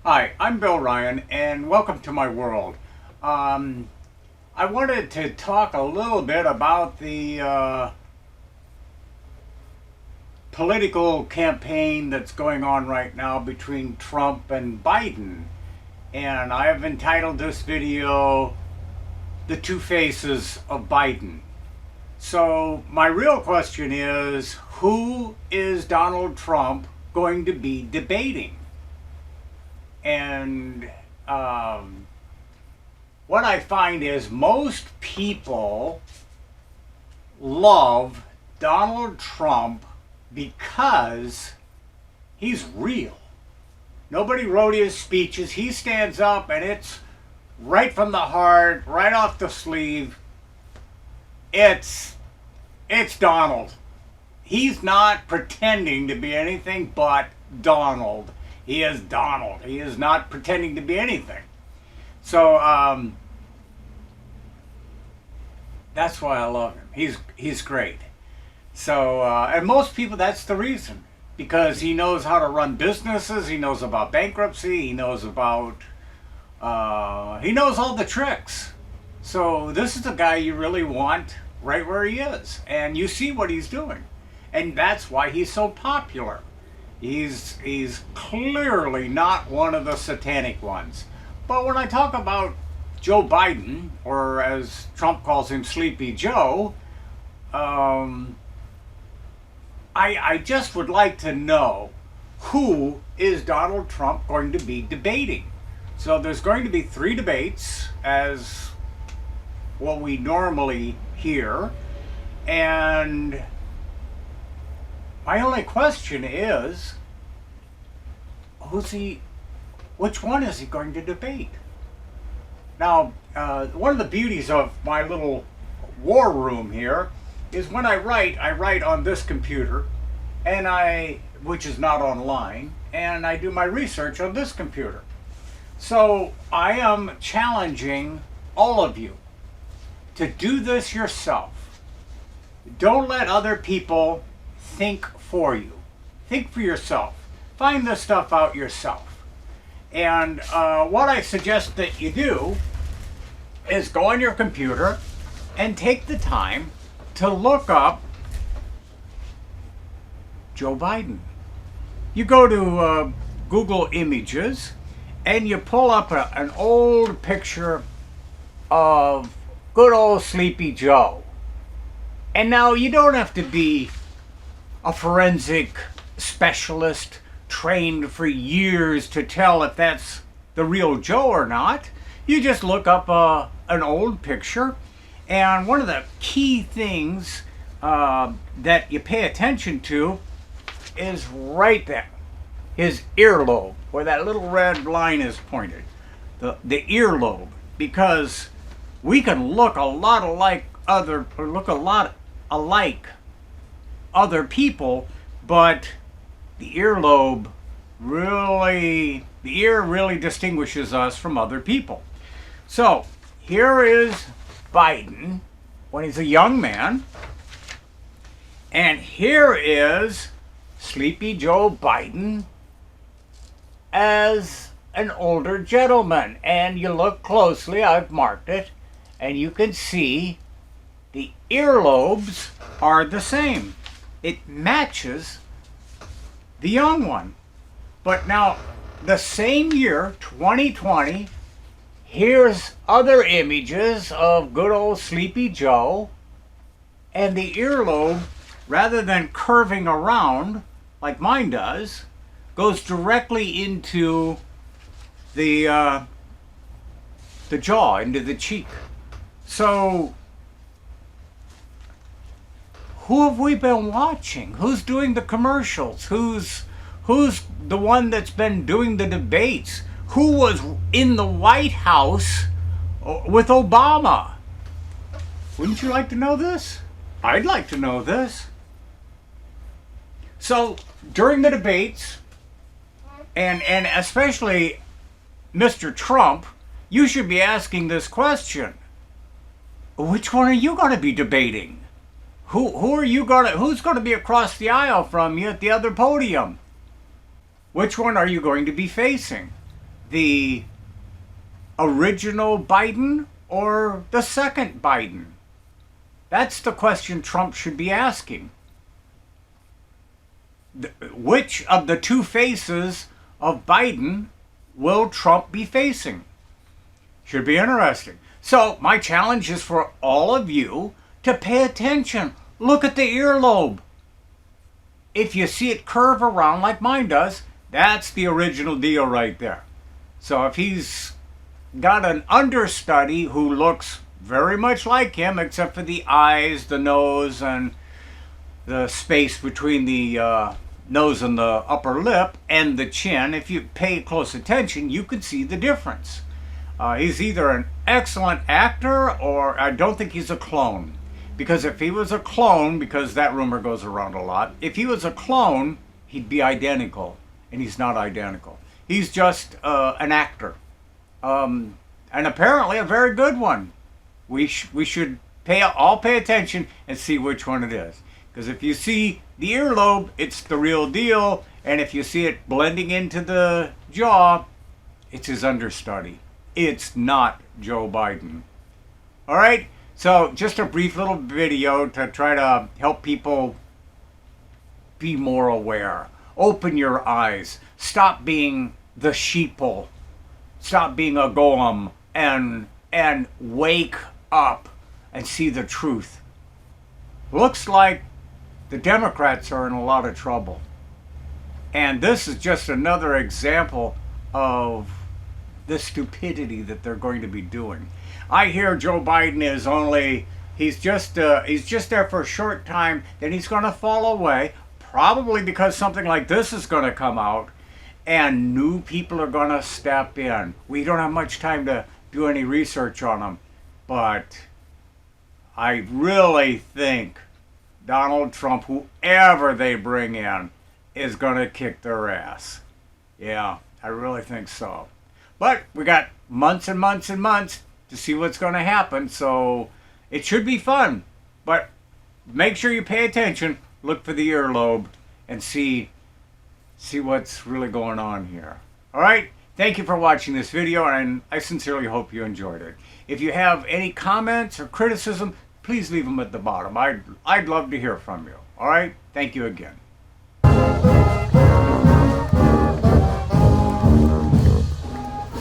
Hi, I'm Bill Ryan, and welcome to my world. I wanted to talk a little bit about the political campaign that's going on right now between Trump and Biden. And I have entitled this video, The Two Faces of Biden. So, my real question is, who is Donald Trump going to be debating? And what I find is most people love Donald Trump because he's real. Nobody wrote his speeches. He stands up and it's right from the heart, right off the sleeve. It's Donald. He's not pretending to be anything but Donald. He is Donald. He is not pretending to be anything. So that's why I love him. He's great. So and most people, that's the reason, because he knows how to run businesses. He knows about bankruptcy. He knows about he knows all the tricks. So this is the guy you really want right where he is, and you see what he's doing, and that's why he's so popular. He's clearly not one of the satanic ones. But when I talk about Joe Biden, or as Trump calls him, Sleepy Joe, I just would like to know, who is Donald Trump going to be debating? So there's going to be 3 debates, as what we normally hear, and my only question is, which one is he going to debate? Now, one of the beauties of my little war room here is when I write on this computer, which is not online, and I do my research on this computer. So I am challenging all of you to do this yourself. Don't let other people think for you. Think for yourself. Find this stuff out yourself. And what I suggest that you do is go on your computer and take the time to look up Joe Biden. You go to Google Images and you pull up an old picture of good old Sleepy Joe. And now you don't have to be a forensic specialist trained for years to tell if that's the real Joe or not. You just look up an old picture, and one of the key things that you pay attention to is right there, his earlobe, where that little red line is pointed, the earlobe, because we can look a lot alike other people, but the earlobe the ear really distinguishes us from other people. So here is Biden when he's a young man, and here is Sleepy Joe Biden as an older gentleman. And you look closely, I've marked it, and you can see the earlobes are the same. It matches the young one. But now, the same year, 2020, here's other images of good old Sleepy Joe, and the earlobe, rather than curving around like mine does, goes directly into the jaw, into the cheek. So who have we been watching? Who's doing the commercials? Who's the one that's been doing the debates? Who was in the White House with Obama? Wouldn't you like to know this? I'd like to know this. So during the debates, and especially Mr. Trump, you should be asking this question: which one are you going to be debating? Who's going to be across the aisle from you at the other podium? Which one are you going to be facing? the original Biden or the second Biden? That's the question Trump should be asking. Which of the two faces of Biden will Trump be facing? Should be interesting. So my challenge is for all of you to pay attention. Look at the earlobe. If you see it curve around like mine does, that's the original deal right there. So if he's got an understudy who looks very much like him, except for the eyes, the nose, and the space between the nose and the upper lip and the chin, if you pay close attention, you can see the difference. He's either an excellent actor or I don't think he's a clone. Because if he was a clone, because that rumor goes around a lot, if he was a clone, he'd be identical. And he's not identical. He's just an actor. And apparently a very good one. We should all pay attention and see which one it is. Because if you see the earlobe, it's the real deal. And if you see it blending into the jaw, it's his understudy. It's not Joe Biden. All right? So just a brief little video to try to help people be more aware. Open your eyes. Stop being the sheeple. Stop being a golem and wake up and see the truth. Looks like the Democrats are in a lot of trouble. And this is just another example of the stupidity that they're going to be doing. I hear Joe Biden is he's just there for a short time, then he's going to fall away, probably because something like this is going to come out and new people are going to step in. We don't have much time to do any research on them, but I really think Donald Trump, whoever they bring in, is going to kick their ass. Yeah, I really think so. But we got months and months and months to see what's going to happen, so it should be fun. But make sure you pay attention, look for the earlobe, and see what's really going on here. All right? Thank you for watching this video, and I sincerely hope you enjoyed it. If you have any comments or criticism, please leave them at the bottom. I'd love to hear from you. All right? Thank you again.